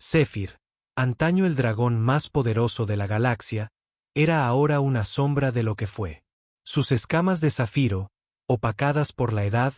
Zéfir, antaño el dragón más poderoso de la galaxia, era ahora una sombra de lo que fue. Sus escamas de zafiro, opacadas por la edad,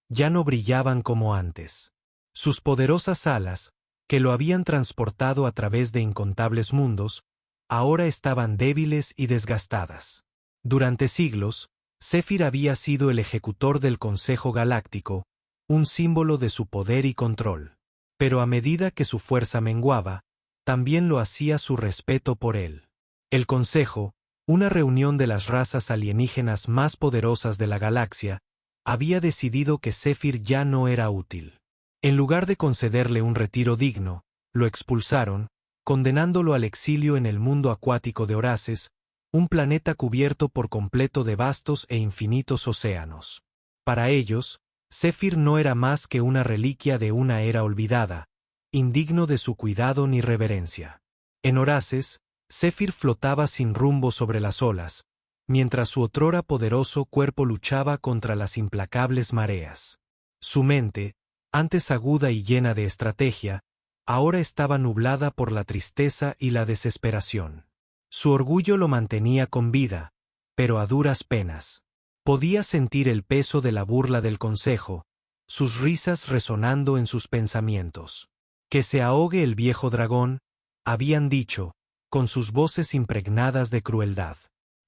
ya no brillaban como antes. Sus poderosas alas, que lo habían transportado a través de incontables mundos, ahora estaban débiles y desgastadas. Durante siglos, Zéfir había sido el ejecutor del Consejo Galáctico, un símbolo de su poder y control. Pero a medida que su fuerza menguaba, también lo hacía su respeto por él. El Consejo, una reunión de las razas alienígenas más poderosas de la galaxia, había decidido que Zéfir ya no era útil. En lugar de concederle un retiro digno, lo expulsaron, condenándolo al exilio en el mundo acuático de Horaces, un planeta cubierto por completo de vastos e infinitos océanos. Para ellos, Zéfir no era más que una reliquia de una era olvidada, indigno de su cuidado ni reverencia. En Horaces, Zéfir flotaba sin rumbo sobre las olas, mientras su otrora poderoso cuerpo luchaba contra las implacables mareas. Su mente, antes aguda y llena de estrategia, ahora estaba nublada por la tristeza y la desesperación. Su orgullo lo mantenía con vida, pero a duras penas. Podía sentir el peso de la burla del Consejo, sus risas resonando en sus pensamientos. Que se ahogue el viejo dragón, habían dicho, con sus voces impregnadas de crueldad.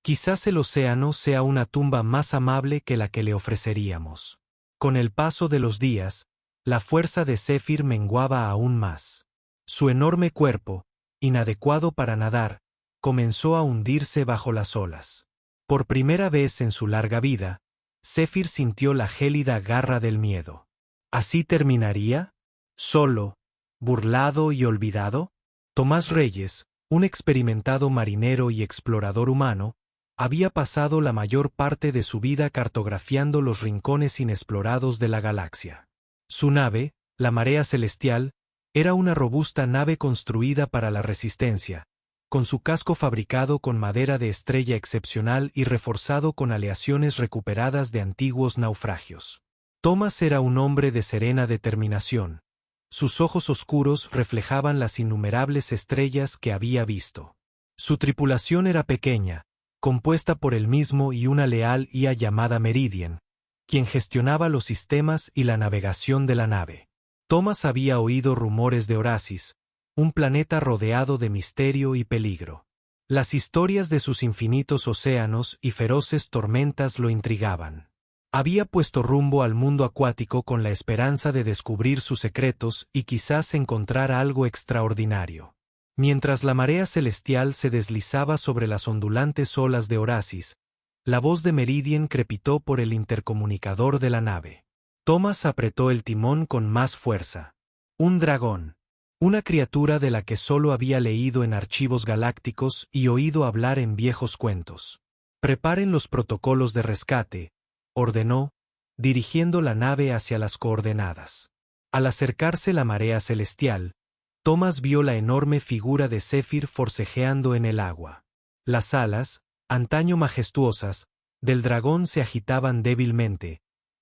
Quizás el océano sea una tumba más amable que la que le ofreceríamos. Con el paso de los días, la fuerza de Zéfir menguaba aún más. Su enorme cuerpo, inadecuado para nadar, comenzó a hundirse bajo las olas. Por primera vez en su larga vida, Zéfir sintió la gélida garra del miedo. ¿Así terminaría? ¿Solo, burlado y olvidado? Tomás Reyes, un experimentado marinero y explorador humano, había pasado la mayor parte de su vida cartografiando los rincones inexplorados de la galaxia. Su nave, la Marea Celestial, era una robusta nave construida para la resistencia, con su casco fabricado con madera de estrella excepcional y reforzado con aleaciones recuperadas de antiguos naufragios. Tomás era un hombre de serena determinación. Sus ojos oscuros reflejaban las innumerables estrellas que había visto. Su tripulación era pequeña, compuesta por él mismo y una leal IA llamada Meridian, quien gestionaba los sistemas y la navegación de la nave. Tomás había oído rumores de Horaces, un planeta rodeado de misterio y peligro. Las historias de sus infinitos océanos y feroces tormentas lo intrigaban. Había puesto rumbo al mundo acuático con la esperanza de descubrir sus secretos y quizás encontrar algo extraordinario. Mientras la marea celestial se deslizaba sobre las ondulantes olas de Horaces, la voz de Meridian crepitó por el intercomunicador de la nave. Tomás apretó el timón con más fuerza. Un dragón. Una criatura de la que solo había leído en archivos galácticos y oído hablar en viejos cuentos. Preparen los protocolos de rescate, ordenó, dirigiendo la nave hacia las coordenadas. Al acercarse la marea celestial, Tomás vio la enorme figura de Zéfir forcejeando en el agua. Las alas, antaño majestuosas, del dragón se agitaban débilmente,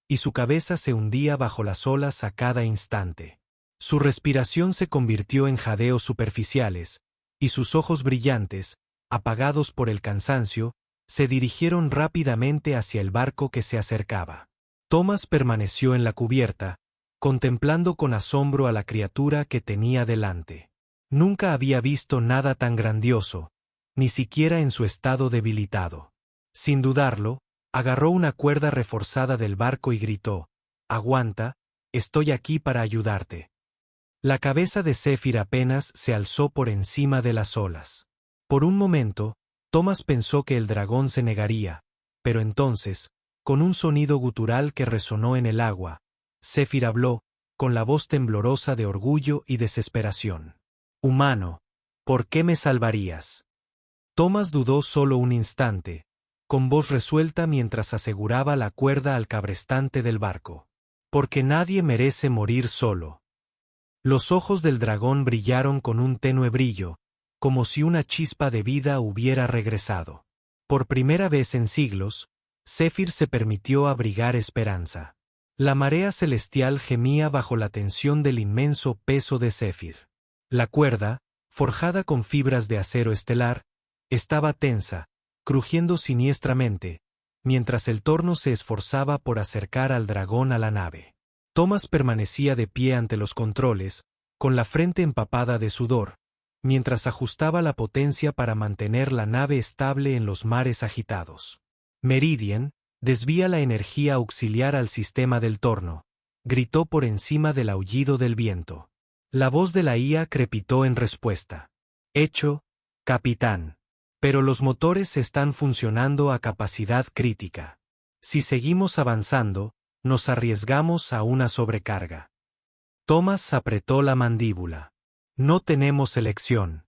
y su cabeza se hundía bajo las olas a cada instante. Su respiración se convirtió en jadeos superficiales, y sus ojos brillantes, apagados por el cansancio, se dirigieron rápidamente hacia el barco que se acercaba. Tomás permaneció en la cubierta, contemplando con asombro a la criatura que tenía delante. Nunca había visto nada tan grandioso, ni siquiera en su estado debilitado. Sin dudarlo, agarró una cuerda reforzada del barco y gritó: «Aguanta, estoy aquí para ayudarte». La cabeza de Zéfir apenas se alzó por encima de las olas. Por un momento, Tomás pensó que el dragón se negaría, pero entonces, con un sonido gutural que resonó en el agua, Zéfir habló, con la voz temblorosa de orgullo y desesperación. «Humano, ¿por qué me salvarías?». Tomás dudó solo un instante, con voz resuelta mientras aseguraba la cuerda al cabrestante del barco. «Porque nadie merece morir solo». Los ojos del dragón brillaron con un tenue brillo, como si una chispa de vida hubiera regresado. Por primera vez en siglos, Zéfir se permitió abrigar esperanza. La marea celestial gemía bajo la tensión del inmenso peso de Zéfir. La cuerda, forjada con fibras de acero estelar, estaba tensa, crujiendo siniestramente, mientras el torno se esforzaba por acercar al dragón a la nave. Thomas permanecía de pie ante los controles, con la frente empapada de sudor, mientras ajustaba la potencia para mantener la nave estable en los mares agitados. Meridian, desvía la energía auxiliar al sistema del torno, gritó por encima del aullido del viento. La voz de la IA crepitó en respuesta. Hecho, capitán. Pero los motores están funcionando a capacidad crítica. Si seguimos avanzando, nos arriesgamos a una sobrecarga. Thomas apretó la mandíbula. No tenemos elección.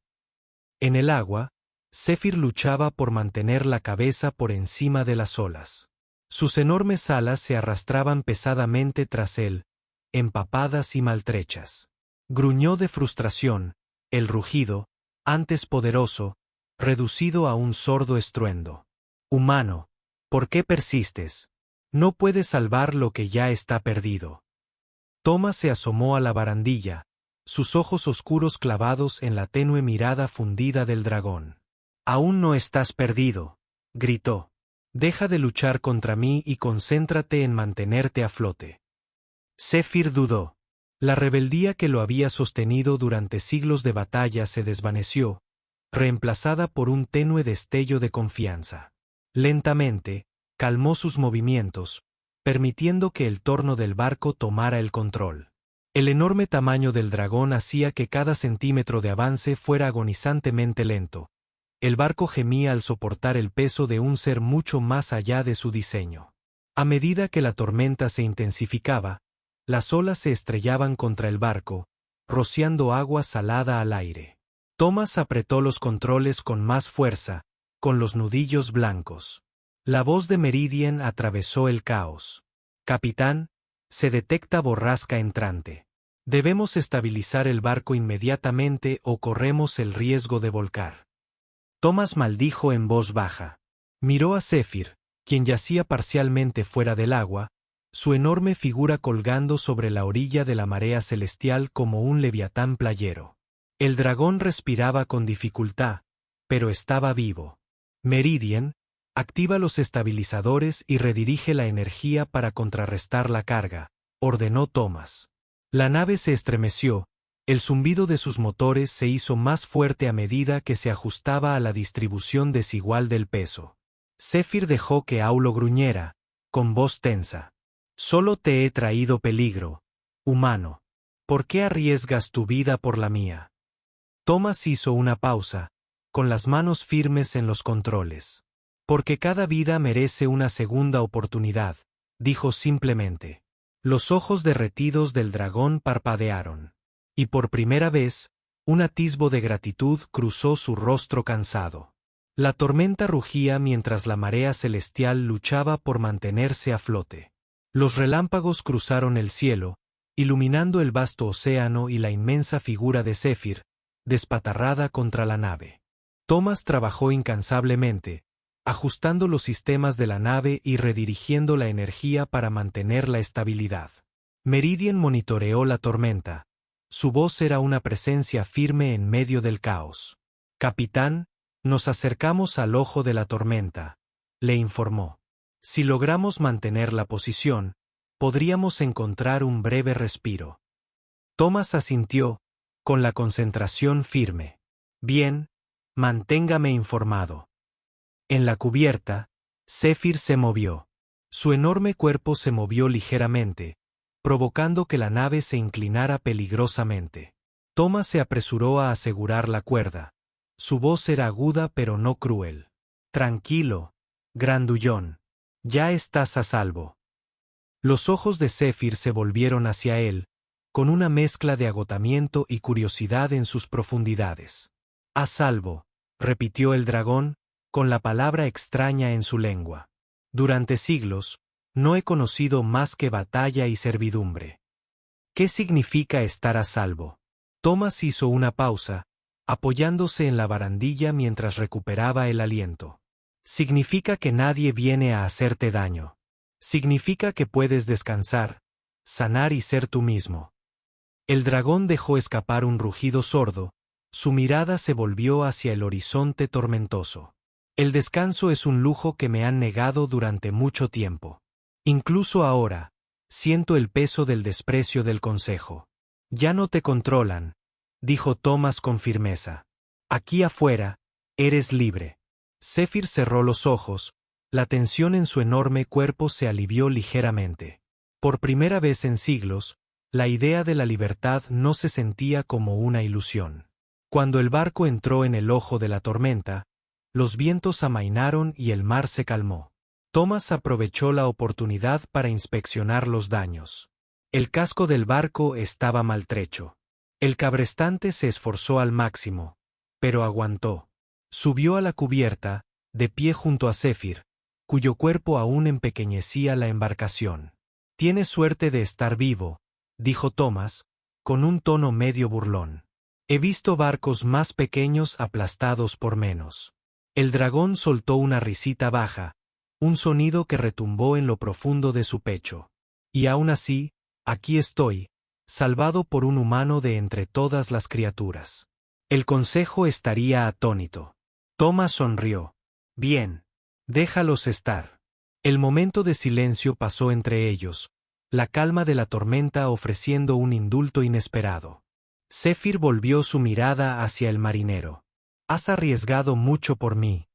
En el agua, Zephyr luchaba por mantener la cabeza por encima de las olas. Sus enormes alas se arrastraban pesadamente tras él, empapadas y maltrechas. Gruñó de frustración, el rugido, antes poderoso, reducido a un sordo estruendo. Humano, ¿por qué persistes? No puedes salvar lo que ya está perdido. Thomas se asomó a la barandilla, sus ojos oscuros clavados en la tenue mirada fundida del dragón. Aún no estás perdido, gritó. Deja de luchar contra mí y concéntrate en mantenerte a flote. Zephyr dudó. La rebeldía que lo había sostenido durante siglos de batalla se desvaneció, reemplazada por un tenue destello de confianza. Lentamente, calmó sus movimientos, permitiendo que el torno del barco tomara el control. El enorme tamaño del dragón hacía que cada centímetro de avance fuera agonizantemente lento. El barco gemía al soportar el peso de un ser mucho más allá de su diseño. A medida que la tormenta se intensificaba, las olas se estrellaban contra el barco, rociando agua salada al aire. Thomas apretó los controles con más fuerza, con los nudillos blancos. La voz de Meridian atravesó el caos. Capitán, se detecta borrasca entrante. Debemos estabilizar el barco inmediatamente o corremos el riesgo de volcar. Thomas maldijo en voz baja. Miró a Zephyr, quien yacía parcialmente fuera del agua, su enorme figura colgando sobre la orilla de la marea celestial como un leviatán playero. El dragón respiraba con dificultad, pero estaba vivo. Meridian, activa los estabilizadores y redirige la energía para contrarrestar la carga, ordenó Thomas. La nave se estremeció, el zumbido de sus motores se hizo más fuerte a medida que se ajustaba a la distribución desigual del peso. Zephyr dejó que Aulo gruñera, con voz tensa. Solo te he traído peligro, humano. ¿Por qué arriesgas tu vida por la mía? Thomas hizo una pausa, con las manos firmes en los controles. Porque cada vida merece una segunda oportunidad, dijo simplemente. Los ojos derretidos del dragón parpadearon. Y por primera vez, un atisbo de gratitud cruzó su rostro cansado. La tormenta rugía mientras la marea celestial luchaba por mantenerse a flote. Los relámpagos cruzaron el cielo, iluminando el vasto océano y la inmensa figura de Zephyr, despatarrada contra la nave. Thomas trabajó incansablemente, ajustando los sistemas de la nave y redirigiendo la energía para mantener la estabilidad. Meridian monitoreó la tormenta. Su voz era una presencia firme en medio del caos. Capitán, nos acercamos al ojo de la tormenta, le informó. Si logramos mantener la posición, podríamos encontrar un breve respiro. Thomas asintió, con la concentración firme. Bien, manténgame informado. En la cubierta, Zephyr se movió. Su enorme cuerpo se movió ligeramente, provocando que la nave se inclinara peligrosamente. Thomas se apresuró a asegurar la cuerda. Su voz era aguda pero no cruel. Tranquilo, grandullón. Ya estás a salvo. Los ojos de Zephyr se volvieron hacia él, con una mezcla de agotamiento y curiosidad en sus profundidades. A salvo, repitió el dragón, con la palabra extraña en su lengua. Durante siglos, no he conocido más que batalla y servidumbre. ¿Qué significa estar a salvo? Thomas hizo una pausa, apoyándose en la barandilla mientras recuperaba el aliento. Significa que nadie viene a hacerte daño. Significa que puedes descansar, sanar y ser tú mismo. El dragón dejó escapar un rugido sordo, su mirada se volvió hacia el horizonte tormentoso. El descanso es un lujo que me han negado durante mucho tiempo. Incluso ahora, siento el peso del desprecio del consejo. Ya no te controlan, dijo Thomas con firmeza. Aquí afuera, eres libre. Zephyr cerró los ojos, la tensión en su enorme cuerpo se alivió ligeramente. Por primera vez en siglos, la idea de la libertad no se sentía como una ilusión. Cuando el barco entró en el ojo de la tormenta, los vientos amainaron y el mar se calmó. Thomas aprovechó la oportunidad para inspeccionar los daños. El casco del barco estaba maltrecho. El cabrestante se esforzó al máximo, pero aguantó. Subió a la cubierta, de pie junto a Zephyr, cuyo cuerpo aún empequeñecía la embarcación. «Tienes suerte de estar vivo», dijo Thomas, con un tono medio burlón. «He visto barcos más pequeños aplastados por menos». El dragón soltó una risita baja, un sonido que retumbó en lo profundo de su pecho. «Y aún así, aquí estoy, salvado por un humano de entre todas las criaturas». El consejo estaría atónito. Thomas sonrió. «Bien. Déjalos estar». El momento de silencio pasó entre ellos, la calma de la tormenta ofreciendo un indulto inesperado. Zephyr volvió su mirada hacia el marinero. «Has arriesgado mucho por mí,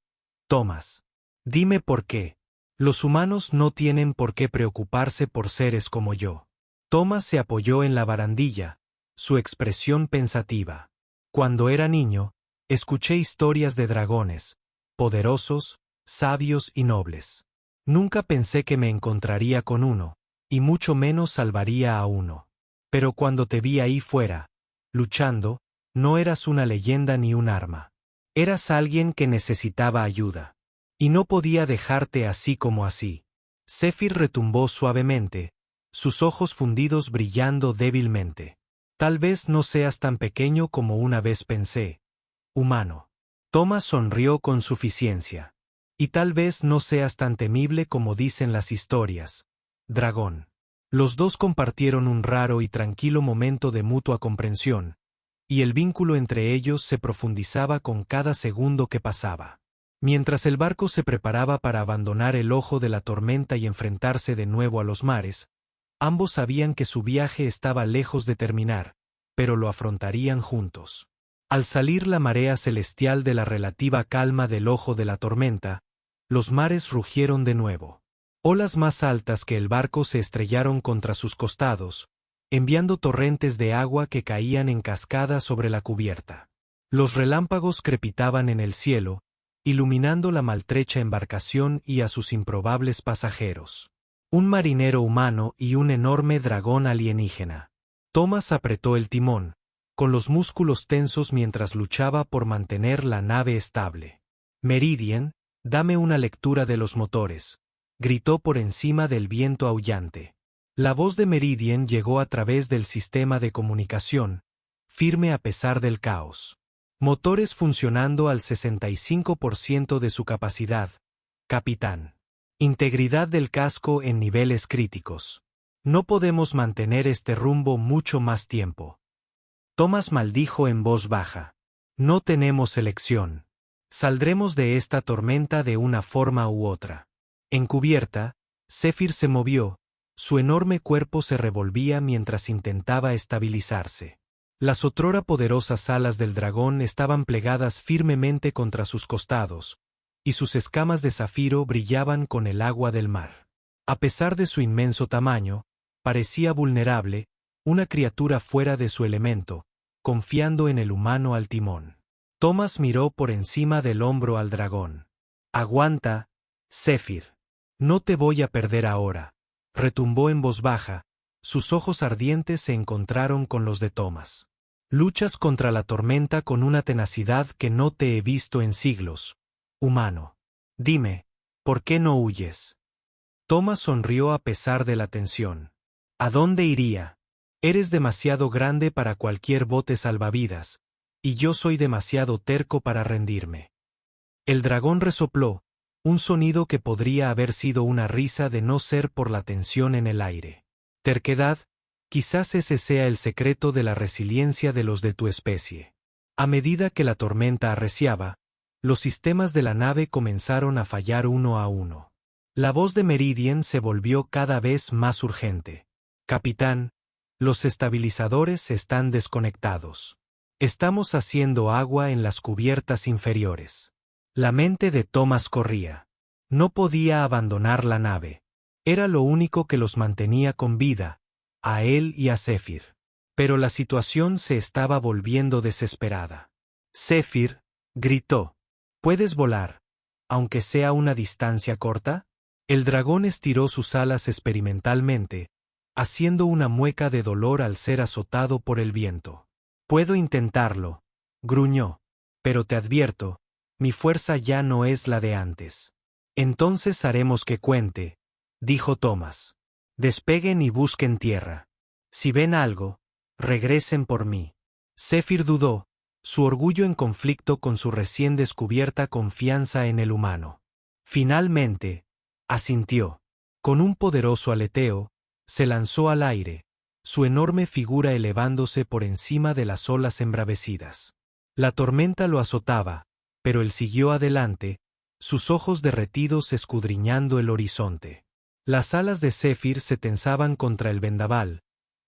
Thomas. Dime por qué. Los humanos no tienen por qué preocuparse por seres como yo». Thomas se apoyó en la barandilla, su expresión pensativa. «Cuando era niño, escuché historias de dragones, poderosos, sabios y nobles. Nunca pensé que me encontraría con uno, y mucho menos salvaría a uno. Pero cuando te vi ahí fuera, luchando, no eras una leyenda ni un arma. Eras alguien que necesitaba ayuda. Y no podía dejarte así como así». Zephyr retumbó suavemente, sus ojos fundidos brillando débilmente. «Tal vez no seas tan pequeño como una vez pensé, humano». Thomas sonrió con suficiencia. «Y tal vez no seas tan temible como dicen las historias, dragón». Los dos compartieron un raro y tranquilo momento de mutua comprensión, y el vínculo entre ellos se profundizaba con cada segundo que pasaba. Mientras el barco se preparaba para abandonar el ojo de la tormenta y enfrentarse de nuevo a los mares, ambos sabían que su viaje estaba lejos de terminar, pero lo afrontarían juntos. Al salir la marea celestial de la relativa calma del ojo de la tormenta, los mares rugieron de nuevo. Olas más altas que el barco se estrellaron contra sus costados, enviando torrentes de agua que caían en cascada sobre la cubierta. Los relámpagos crepitaban en el cielo, iluminando la maltrecha embarcación y a sus improbables pasajeros. Un marinero humano y un enorme dragón alienígena. Thomas apretó el timón, con los músculos tensos mientras luchaba por mantener la nave estable. «Meridian, dame una lectura de los motores», gritó por encima del viento aullante. La voz de Meridian llegó a través del sistema de comunicación, firme a pesar del caos. «Motores funcionando al 65% de su capacidad, capitán. Integridad del casco en niveles críticos. No podemos mantener este rumbo mucho más tiempo». Thomas maldijo en voz baja. «No tenemos elección. Saldremos de esta tormenta de una forma u otra». En cubierta, Zephyr se movió, su enorme cuerpo se revolvía mientras intentaba estabilizarse. Las otrora poderosas alas del dragón estaban plegadas firmemente contra sus costados, y sus escamas de zafiro brillaban con el agua del mar. A pesar de su inmenso tamaño, parecía vulnerable, una criatura fuera de su elemento, confiando en el humano al timón. Thomas miró por encima del hombro al dragón. «Aguanta, Zephyr. No te voy a perder ahora», retumbó en voz baja, sus ojos ardientes se encontraron con los de Thomas. «Luchas contra la tormenta con una tenacidad que no te he visto en siglos, humano. Dime, ¿por qué no huyes?» Thomas sonrió a pesar de la tensión. «¿A dónde iría? Eres demasiado grande para cualquier bote salvavidas, y yo soy demasiado terco para rendirme». El dragón resopló, un sonido que podría haber sido una risa de no ser por la tensión en el aire. «Terquedad, Quizás ese sea el secreto de la resiliencia de los de tu especie. A medida que la tormenta arreciaba, los sistemas de la nave comenzaron a fallar uno a uno. La voz de Meridian se volvió cada vez más urgente. Capitán, los estabilizadores están desconectados. Estamos haciendo agua en las cubiertas inferiores. La mente de Thomas corría. No podía abandonar la nave. Era lo único que los mantenía con vida, a él y a Zephyr. Pero la situación se estaba volviendo desesperada. Zephyr, gritó. ¿Puedes volar, aunque sea una distancia corta? El dragón estiró sus alas experimentalmente, haciendo una mueca de dolor al ser azotado por el viento. Puedo intentarlo, gruñó, pero te advierto, mi fuerza ya no es la de antes. Entonces haremos que cuente, dijo Thomas. Despeguen y busquen tierra. Si ven algo, regresen por mí. Zephyr dudó, su orgullo en conflicto con su recién descubierta confianza en el humano. Finalmente, asintió. Con un poderoso aleteo, se lanzó al aire, su enorme figura elevándose por encima de las olas embravecidas. La tormenta lo azotaba, pero él siguió adelante, sus ojos derretidos escudriñando el horizonte. Las alas de Zephyr se tensaban contra el vendaval,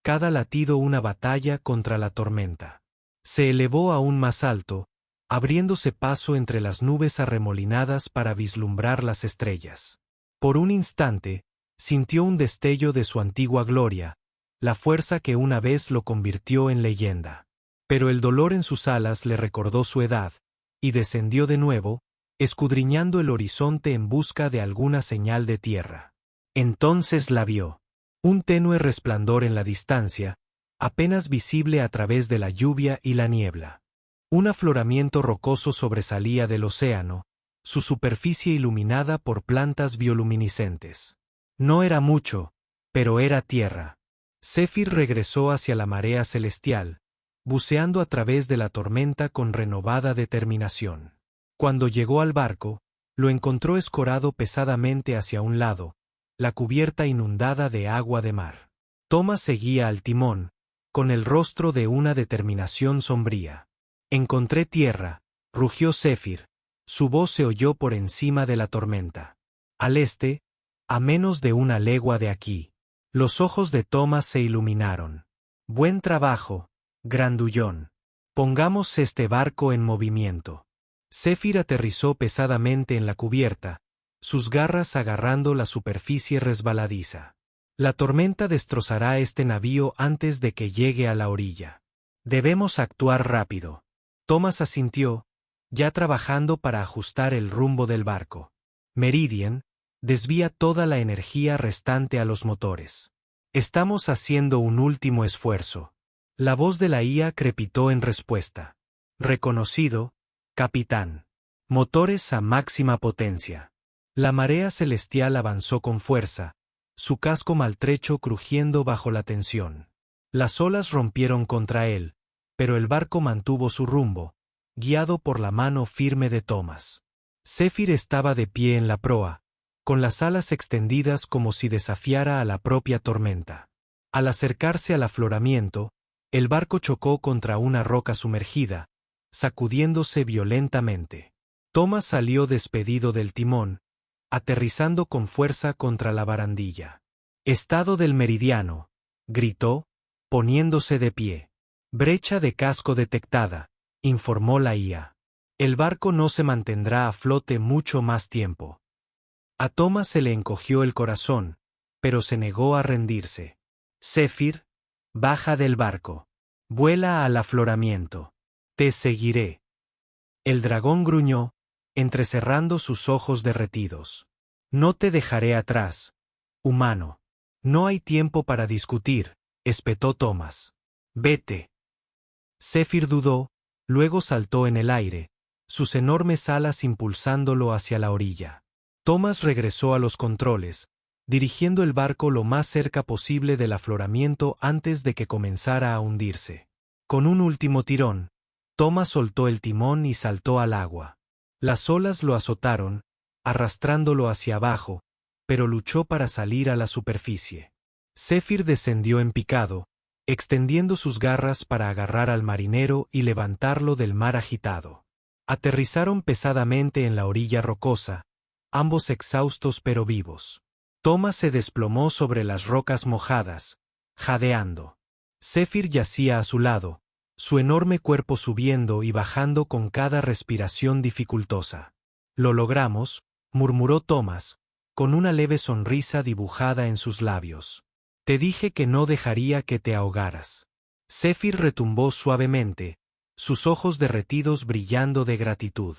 cada latido una batalla contra la tormenta. Se elevó aún más alto, abriéndose paso entre las nubes arremolinadas para vislumbrar las estrellas. Por un instante, sintió un destello de su antigua gloria, la fuerza que una vez lo convirtió en leyenda. Pero el dolor en sus alas le recordó su edad, y descendió de nuevo, escudriñando el horizonte en busca de alguna señal de tierra. Entonces la vio. Un tenue resplandor en la distancia, apenas visible a través de la lluvia y la niebla. Un afloramiento rocoso sobresalía del océano, su superficie iluminada por plantas bioluminiscentes. No era mucho, pero era tierra. Zephyr regresó hacia la marea celestial, buceando a través de la tormenta con renovada determinación. Cuando llegó al barco, lo encontró escorado pesadamente hacia un lado, la cubierta inundada de agua de mar. Thomas seguía al timón, con el rostro de una determinación sombría. Encontré tierra, rugió Zephyr, su voz se oyó por encima de la tormenta. Al este, a menos de una legua de aquí. Los ojos de Thomas se iluminaron. Buen trabajo, grandullón. Pongamos este barco en movimiento. Zephyr aterrizó pesadamente en la cubierta, sus garras agarrando la superficie resbaladiza. La tormenta destrozará este navío antes de que llegue a la orilla. Debemos actuar rápido. Thomas asintió, ya trabajando para ajustar el rumbo del barco. Meridian, desvía toda la energía restante a los motores. Estamos haciendo un último esfuerzo. La voz de la IA crepitó en respuesta. Reconocido, capitán. Motores a máxima potencia. La marea celestial avanzó con fuerza, su casco maltrecho crujiendo bajo la tensión. Las olas rompieron contra él, pero el barco mantuvo su rumbo, guiado por la mano firme de Thomas. Zephyr estaba de pie en la proa, con las alas extendidas como si desafiara a la propia tormenta. Al acercarse al afloramiento, el barco chocó contra una roca sumergida, sacudiéndose violentamente. Thomas salió despedido del timón, aterrizando con fuerza contra la barandilla. Estado del meridiano, gritó, poniéndose de pie. Brecha de casco detectada, informó la IA. El barco no se mantendrá a flote mucho más tiempo. A Thomas se le encogió el corazón, pero se negó a rendirse. Zephyr, baja del barco. Vuela al afloramiento. Te seguiré. El dragón gruñó, entrecerrando sus ojos derretidos. No te dejaré atrás, humano. No hay tiempo para discutir, espetó Thomas. Vete. Zephyr dudó, luego saltó en el aire, sus enormes alas impulsándolo hacia la orilla. Thomas regresó a los controles, dirigiendo el barco lo más cerca posible del afloramiento antes de que comenzara a hundirse. Con un último tirón, Thomas soltó el timón y saltó al agua. Las olas lo azotaron, arrastrándolo hacia abajo, pero luchó para salir a la superficie. Zéfir descendió en picado, extendiendo sus garras para agarrar al marinero y levantarlo del mar agitado. Aterrizaron pesadamente en la orilla rocosa, ambos exhaustos pero vivos. Thomas se desplomó sobre las rocas mojadas, jadeando. Zéfir yacía a su lado, su enorme cuerpo subiendo y bajando con cada respiración dificultosa. «Lo logramos», murmuró Thomas, con una leve sonrisa dibujada en sus labios. «Te dije que no dejaría que te ahogaras». Zéfir retumbó suavemente, sus ojos derretidos brillando de gratitud.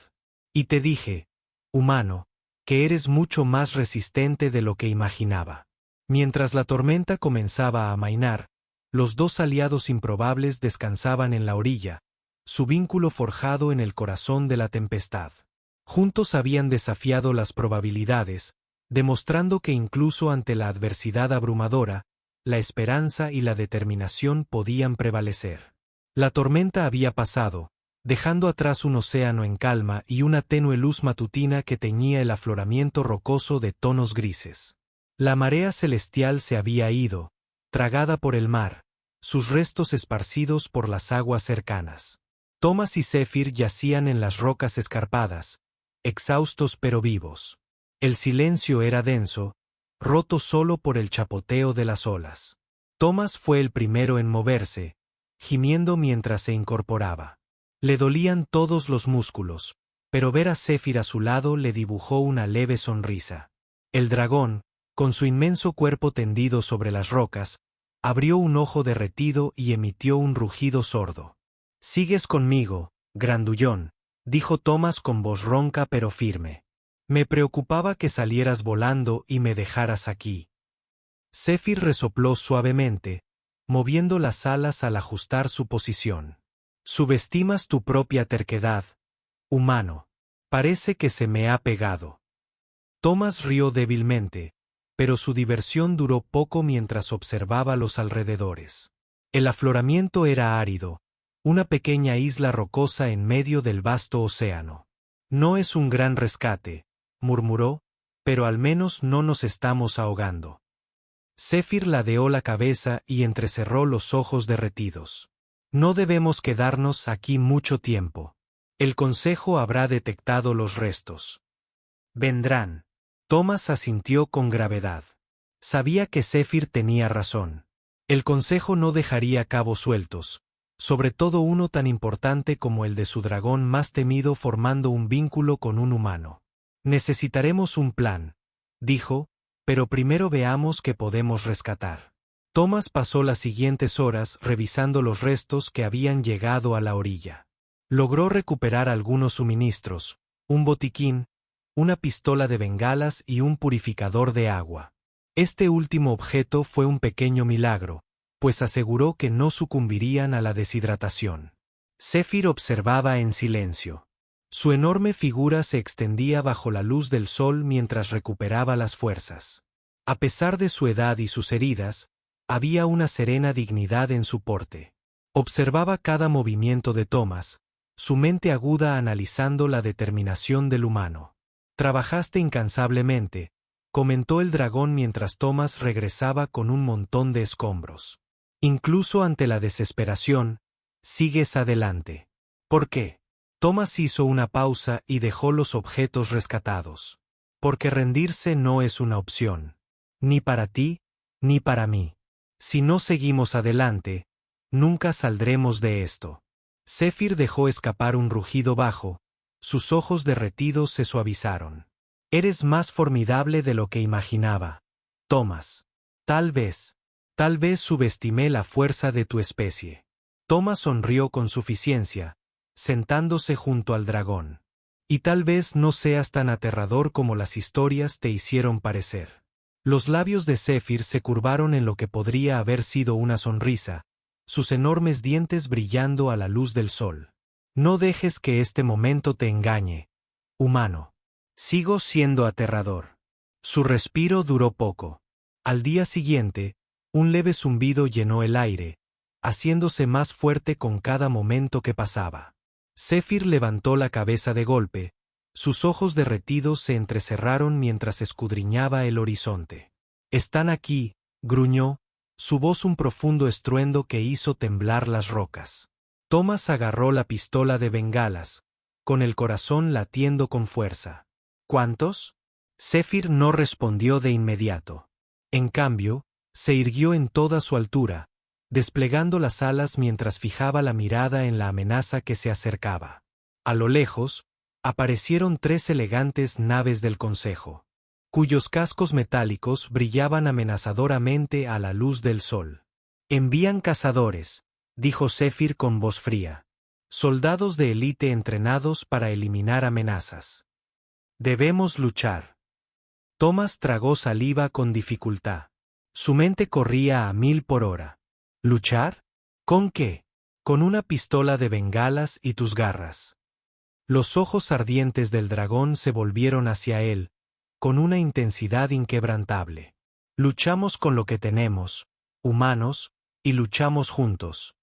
«Y te dije, humano, que eres mucho más resistente de lo que imaginaba». Mientras la tormenta comenzaba a amainar, los dos aliados improbables descansaban en la orilla, su vínculo forjado en el corazón de la tempestad. Juntos habían desafiado las probabilidades, demostrando que incluso ante la adversidad abrumadora, la esperanza y la determinación podían prevalecer. La tormenta había pasado, dejando atrás un océano en calma y una tenue luz matutina que teñía el afloramiento rocoso de tonos grises. La marea celestial se había ido, tragada por el mar, sus restos esparcidos por las aguas cercanas. Thomas y Zéfir yacían en las rocas escarpadas, exhaustos pero vivos. El silencio era denso, roto solo por el chapoteo de las olas. Thomas fue el primero en moverse, gimiendo mientras se incorporaba. Le dolían todos los músculos, pero ver a Zéfir a su lado le dibujó una leve sonrisa. El dragón, con su inmenso cuerpo tendido sobre las rocas, abrió un ojo derretido y emitió un rugido sordo. «Sigues conmigo, grandullón», dijo Thomas con voz ronca pero firme. «Me preocupaba que salieras volando y me dejaras aquí». Zéfir resopló suavemente, moviendo las alas al ajustar su posición. «Subestimas tu propia terquedad, humano. Parece que se me ha pegado». Thomas rió débilmente, pero su diversión duró poco mientras observaba los alrededores. El afloramiento era árido, una pequeña isla rocosa en medio del vasto océano. «No es un gran rescate», murmuró, «pero al menos no nos estamos ahogando». Zéfir ladeó la cabeza y entrecerró los ojos derretidos. «No debemos quedarnos aquí mucho tiempo. El Consejo habrá detectado los restos. Vendrán». Thomas asintió con gravedad. Sabía que Zéfir tenía razón. El Consejo no dejaría cabos sueltos, sobre todo uno tan importante como el de su dragón más temido formando un vínculo con un humano. «Necesitaremos un plan», dijo, «pero primero veamos qué podemos rescatar». Thomas pasó las siguientes horas revisando los restos que habían llegado a la orilla. Logró recuperar algunos suministros, un botiquín, una pistola de bengalas y un purificador de agua. Este último objeto fue un pequeño milagro, pues aseguró que no sucumbirían a la deshidratación. Zéfir observaba en silencio. Su enorme figura se extendía bajo la luz del sol mientras recuperaba las fuerzas. A pesar de su edad y sus heridas, había una serena dignidad en su porte. Observaba cada movimiento de Thomas, su mente aguda analizando la determinación del humano. «Trabajaste incansablemente», comentó el dragón mientras Thomas regresaba con un montón de escombros. «Incluso ante la desesperación, sigues adelante». «¿Por qué?». Thomas hizo una pausa y dejó los objetos rescatados. «Porque rendirse no es una opción. Ni para ti, ni para mí. Si no seguimos adelante, nunca saldremos de esto». Zéfir dejó escapar un rugido bajo, sus ojos derretidos se suavizaron. «Eres más formidable de lo que imaginaba, Thomas. Tal vez subestimé la fuerza de tu especie». Thomas sonrió con suficiencia, sentándose junto al dragón. «Y tal vez no seas tan aterrador como las historias te hicieron parecer». Los labios de Zéfir se curvaron en lo que podría haber sido una sonrisa, sus enormes dientes brillando a la luz del sol. «No dejes que este momento te engañe, humano. Sigo siendo aterrador». Su respiro duró poco. Al día siguiente, un leve zumbido llenó el aire, haciéndose más fuerte con cada momento que pasaba. Zéfir levantó la cabeza de golpe, sus ojos derretidos se entrecerraron mientras escudriñaba el horizonte. «Están aquí», gruñó, su voz un profundo estruendo que hizo temblar las rocas. Thomas agarró la pistola de bengalas, con el corazón latiendo con fuerza. ¿Cuántos? Zephyr no respondió de inmediato. En cambio, se irguió en toda su altura, desplegando las alas mientras fijaba la mirada en la amenaza que se acercaba. A lo lejos, aparecieron 3 elegantes naves del Consejo, cuyos cascos metálicos brillaban amenazadoramente a la luz del sol. «Envían cazadores», dijo Zephyr con voz fría. «Soldados de élite entrenados para eliminar amenazas. Debemos luchar». Thomas tragó saliva con dificultad. Su mente corría a 1000 por hora. ¿Luchar? ¿Con qué? Con una pistola de bengalas y tus garras. Los ojos ardientes del dragón se volvieron hacia él, con una intensidad inquebrantable. Luchamos con lo que tenemos, humanos, y luchamos juntos.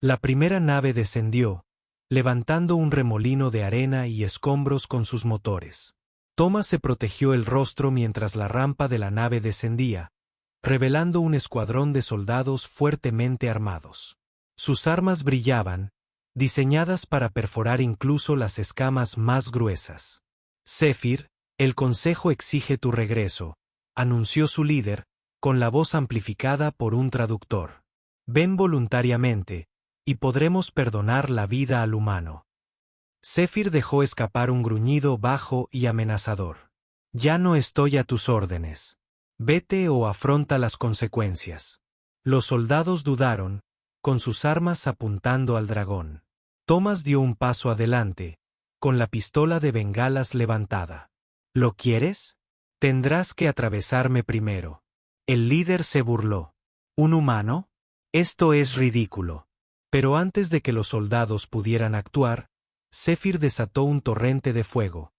La primera nave descendió, levantando un remolino de arena y escombros con sus motores. Thomas se protegió el rostro mientras la rampa de la nave descendía, revelando un escuadrón de soldados fuertemente armados. Sus armas brillaban, diseñadas para perforar incluso las escamas más gruesas. «Zephyr, el Consejo exige tu regreso», anunció su líder, con la voz amplificada por un traductor. «Ven voluntariamente, y podremos perdonar la vida al humano». Zephyr dejó escapar un gruñido bajo y amenazador. «Ya no estoy a tus órdenes. Vete o afronta las consecuencias». Los soldados dudaron, con sus armas apuntando al dragón. Thomas dio un paso adelante, con la pistola de bengalas levantada. «¿Lo quieres? Tendrás que atravesarme primero». El líder se burló. «¿Un humano? Esto es ridículo». Pero antes de que los soldados pudieran actuar, Zephyr desató un torrente de fuego.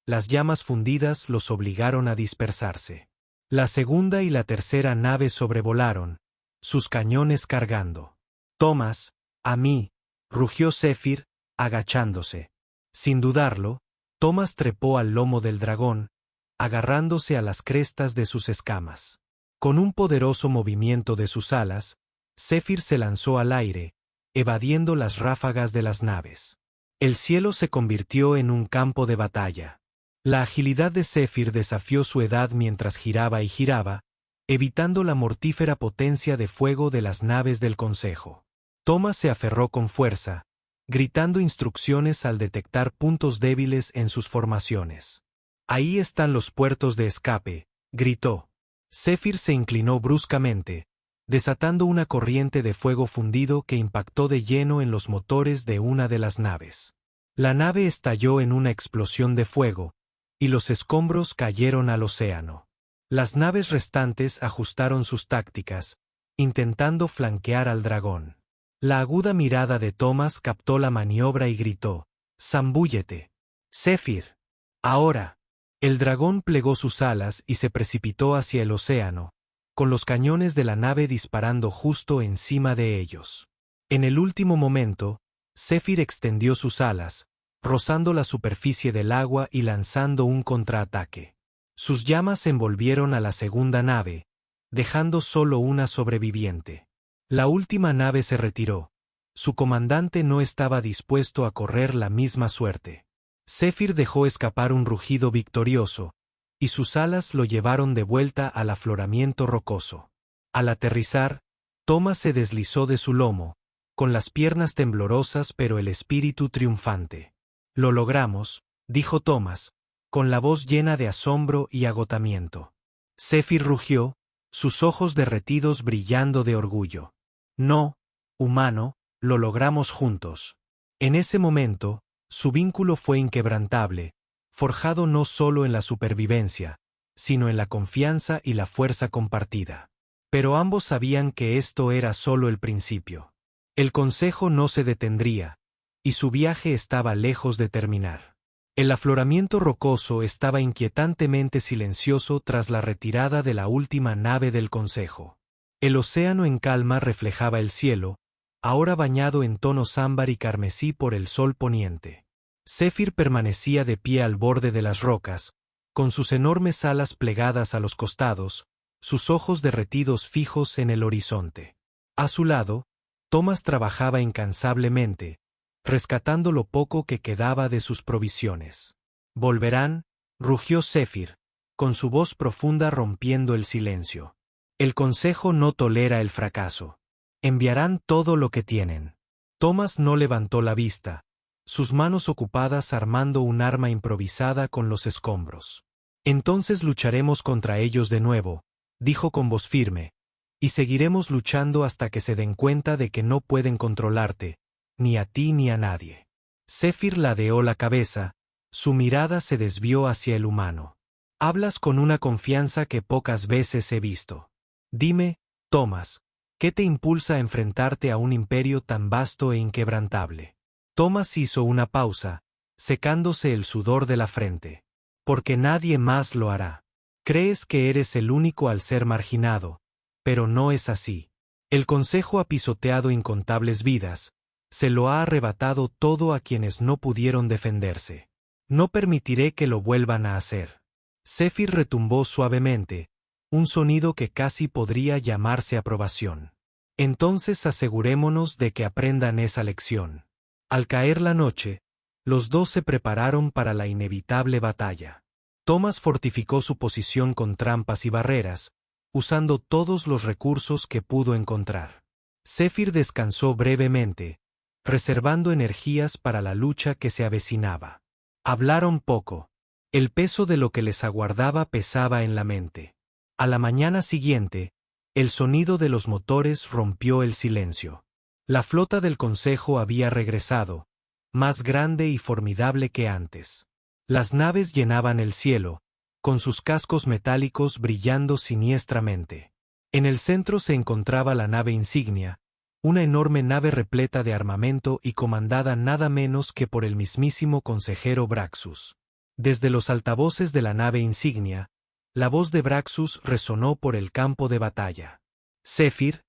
Las llamas fundidas los obligaron a dispersarse. La segunda y la tercera nave sobrevolaron, sus cañones cargando. «Thomas, a mí», rugió Zephyr, agachándose. Sin dudarlo, Thomas trepó al lomo del dragón, agarrándose a las crestas de sus escamas. Con un poderoso movimiento de sus alas, Zephyr se lanzó al aire, evadiendo las ráfagas de las naves. El cielo se convirtió en un campo de batalla. La agilidad de Zephyr desafió su edad mientras giraba y giraba, evitando la mortífera potencia de fuego de las naves del Consejo. Thomas se aferró con fuerza, gritando instrucciones al detectar puntos débiles en sus formaciones. «Ahí están los puertos de escape», gritó. Zephyr se inclinó bruscamente, desatando una corriente de fuego fundido que impactó de lleno en los motores de una de las naves. La nave estalló en una explosión de fuego, y los escombros cayeron al océano. Las naves restantes ajustaron sus tácticas, intentando flanquear al dragón. La aguda mirada de Thomas captó la maniobra y gritó: «¡Zambúllete! Zephyr. Ahora». El dragón plegó sus alas y se precipitó hacia el océano, con los cañones de la nave disparando justo encima de ellos. En el último momento, Zephyr extendió sus alas, rozando la superficie del agua y lanzando un contraataque. Sus llamas envolvieron a la segunda nave, dejando solo una sobreviviente. La última nave se retiró. Su comandante no estaba dispuesto a correr la misma suerte. Zephyr dejó escapar un rugido victorioso, y sus alas lo llevaron de vuelta al afloramiento rocoso. Al aterrizar, Thomas se deslizó de su lomo, con las piernas temblorosas pero el espíritu triunfante. «Lo logramos», dijo Thomas, con la voz llena de asombro y agotamiento. Zephyr rugió, sus ojos derretidos brillando de orgullo. «No, humano, lo logramos juntos». En ese momento, su vínculo fue inquebrantable, forjado no solo en la supervivencia, sino en la confianza y la fuerza compartida. Pero ambos sabían que esto era solo el principio. El Consejo no se detendría, y su viaje estaba lejos de terminar. El afloramiento rocoso estaba inquietantemente silencioso tras la retirada de la última nave del Consejo. El océano en calma reflejaba el cielo, ahora bañado en tonos ámbar y carmesí por el sol poniente. Zephyr permanecía de pie al borde de las rocas, con sus enormes alas plegadas a los costados, sus ojos derretidos fijos en el horizonte. A su lado, Thomas trabajaba incansablemente, rescatando lo poco que quedaba de sus provisiones. «Volverán», rugió Zéfir, con su voz profunda rompiendo el silencio. «El Consejo no tolera el fracaso. Enviarán todo lo que tienen». Thomas no levantó la vista, sus manos ocupadas armando un arma improvisada con los escombros. «Entonces lucharemos contra ellos de nuevo», dijo con voz firme, «y seguiremos luchando hasta que se den cuenta de que no pueden controlarte, ni a ti ni a nadie». Zéfir ladeó la cabeza, su mirada se desvió hacia el humano. «Hablas con una confianza que pocas veces he visto. Dime, Thomas, ¿qué te impulsa a enfrentarte a un imperio tan vasto e inquebrantable?» Thomas hizo una pausa, secándose el sudor de la frente. «Porque nadie más lo hará. Crees que eres el único al ser marginado, pero no es así. El Consejo ha pisoteado incontables vidas, se lo ha arrebatado todo a quienes no pudieron defenderse. No permitiré que lo vuelvan a hacer». Zéfir retumbó suavemente, un sonido que casi podría llamarse aprobación. «Entonces asegurémonos de que aprendan esa lección». Al caer la noche, los dos se prepararon para la inevitable batalla. Thomas fortificó su posición con trampas y barreras, usando todos los recursos que pudo encontrar. Zéfir descansó brevemente, reservando energías para la lucha que se avecinaba. Hablaron poco. El peso de lo que les aguardaba pesaba en la mente. A la mañana siguiente, el sonido de los motores rompió el silencio. La flota del Consejo había regresado, más grande y formidable que antes. Las naves llenaban el cielo, con sus cascos metálicos brillando siniestramente. En el centro se encontraba la nave insignia, una enorme nave repleta de armamento y comandada nada menos que por el mismísimo consejero Braxus. Desde los altavoces de la nave insignia, la voz de Braxus resonó por el campo de batalla. «Zéfir,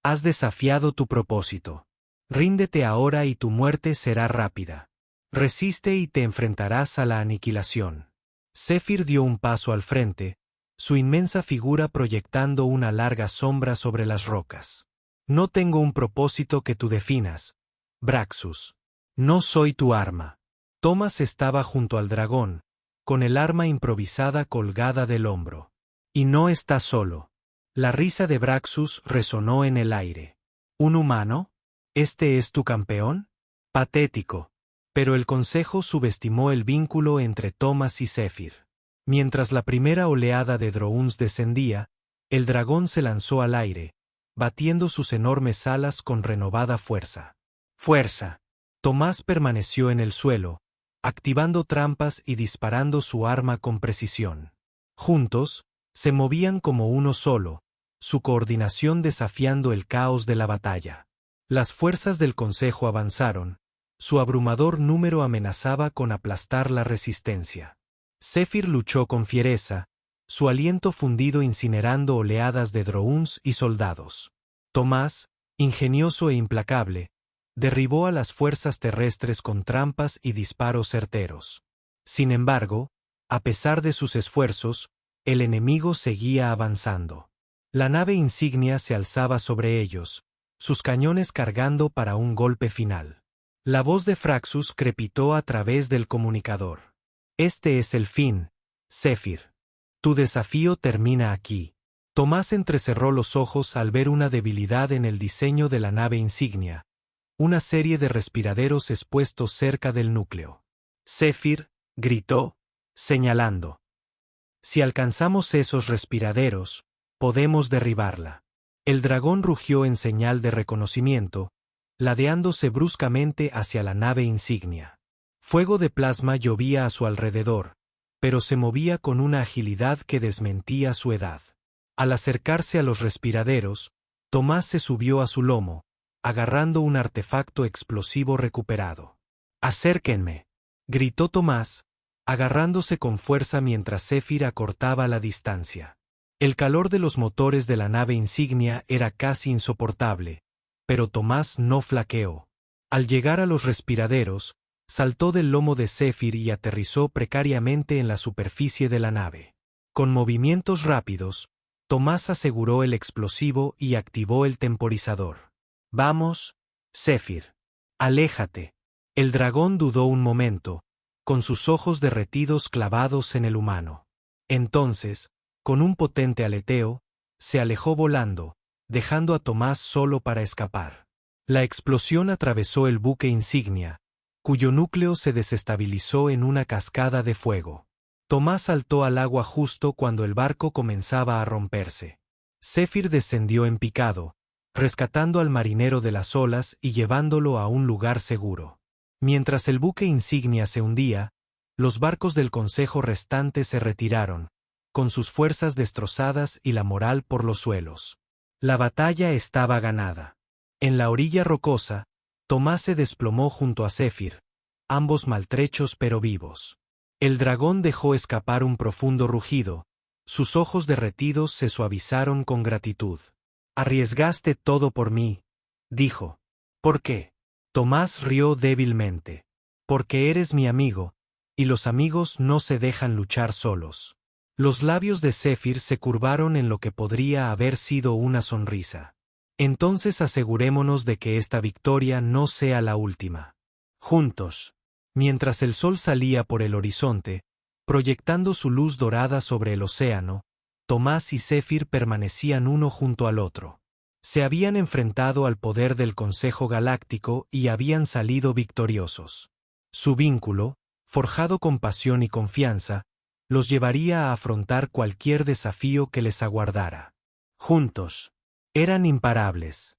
has desafiado tu propósito. Ríndete ahora y tu muerte será rápida. Resiste y te enfrentarás a la aniquilación». Zéfir dio un paso al frente, su inmensa figura proyectando una larga sombra sobre las rocas. «No tengo un propósito que tú definas, Braxus. No soy tu arma». Thomas estaba junto al dragón, con el arma improvisada colgada del hombro. «Y no estás solo». La risa de Braxus resonó en el aire. «¿Un humano? ¿Este es tu campeón? Patético». Pero el Consejo subestimó el vínculo entre Thomas y Zéfir. Mientras la primera oleada de drones descendía, el dragón se lanzó al aire, batiendo sus enormes alas con renovada fuerza. «Fuerza». Tomás permaneció en el suelo, activando trampas y disparando su arma con precisión. Juntos, se movían como uno solo, su coordinación desafiando el caos de la batalla. Las fuerzas del Consejo avanzaron, su abrumador número amenazaba con aplastar la resistencia. Zéfir luchó con fiereza, su aliento fundido incinerando oleadas de drones y soldados. Tomás, ingenioso e implacable, derribó a las fuerzas terrestres con trampas y disparos certeros. Sin embargo, a pesar de sus esfuerzos, el enemigo seguía avanzando. La nave insignia se alzaba sobre ellos, sus cañones cargando para un golpe final. La voz de Braxus crepitó a través del comunicador. «Este es el fin, Zéfir. Tu desafío termina aquí». Tomás entrecerró los ojos al ver una debilidad en el diseño de la nave insignia, una serie de respiraderos expuestos cerca del núcleo. «Zéfir», gritó, señalando. «Si alcanzamos esos respiraderos, podemos derribarla». El dragón rugió en señal de reconocimiento, ladeándose bruscamente hacia la nave insignia. Fuego de plasma llovía a su alrededor, pero se movía con una agilidad que desmentía su edad. Al acercarse a los respiraderos, Tomás se subió a su lomo, agarrando un artefacto explosivo recuperado. «Acérquenme», gritó Tomás, agarrándose con fuerza mientras Zéfir acortaba la distancia. El calor de los motores de la nave insignia era casi insoportable, pero Tomás no flaqueó. Al llegar a los respiraderos, saltó del lomo de Zéfir y aterrizó precariamente en la superficie de la nave. Con movimientos rápidos, Tomás aseguró el explosivo y activó el temporizador. Vamos, Zephyr. Aléjate. El dragón dudó un momento, con sus ojos derretidos clavados en el humano. Entonces, con un potente aleteo, se alejó volando, dejando a Tomás solo para escapar. La explosión atravesó el buque insignia, cuyo núcleo se desestabilizó en una cascada de fuego. Tomás saltó al agua justo cuando el barco comenzaba a romperse. Zephyr descendió en picado, rescatando al marinero de las olas y llevándolo a un lugar seguro. Mientras el buque insignia se hundía, los barcos del consejo restantes se retiraron, con sus fuerzas destrozadas y la moral por los suelos. La batalla estaba ganada. En la orilla rocosa, Tomás se desplomó junto a Zephyr, ambos maltrechos pero vivos. El dragón dejó escapar un profundo rugido, sus ojos derretidos se suavizaron con gratitud. «Arriesgaste todo por mí», dijo. «¿Por qué?» Tomás rió débilmente. «Porque eres mi amigo, y los amigos no se dejan luchar solos». Los labios de Zephyr se curvaron en lo que podría haber sido una sonrisa. «Entonces asegurémonos de que esta victoria no sea la última. Juntos». Mientras el sol salía por el horizonte, proyectando su luz dorada sobre el océano, Tomás y Zephyr permanecían uno junto al otro. Se habían enfrentado al poder del Consejo Galáctico y habían salido victoriosos. Su vínculo, forjado con pasión y confianza, los llevaría a afrontar cualquier desafío que les aguardara. Juntos, eran imparables.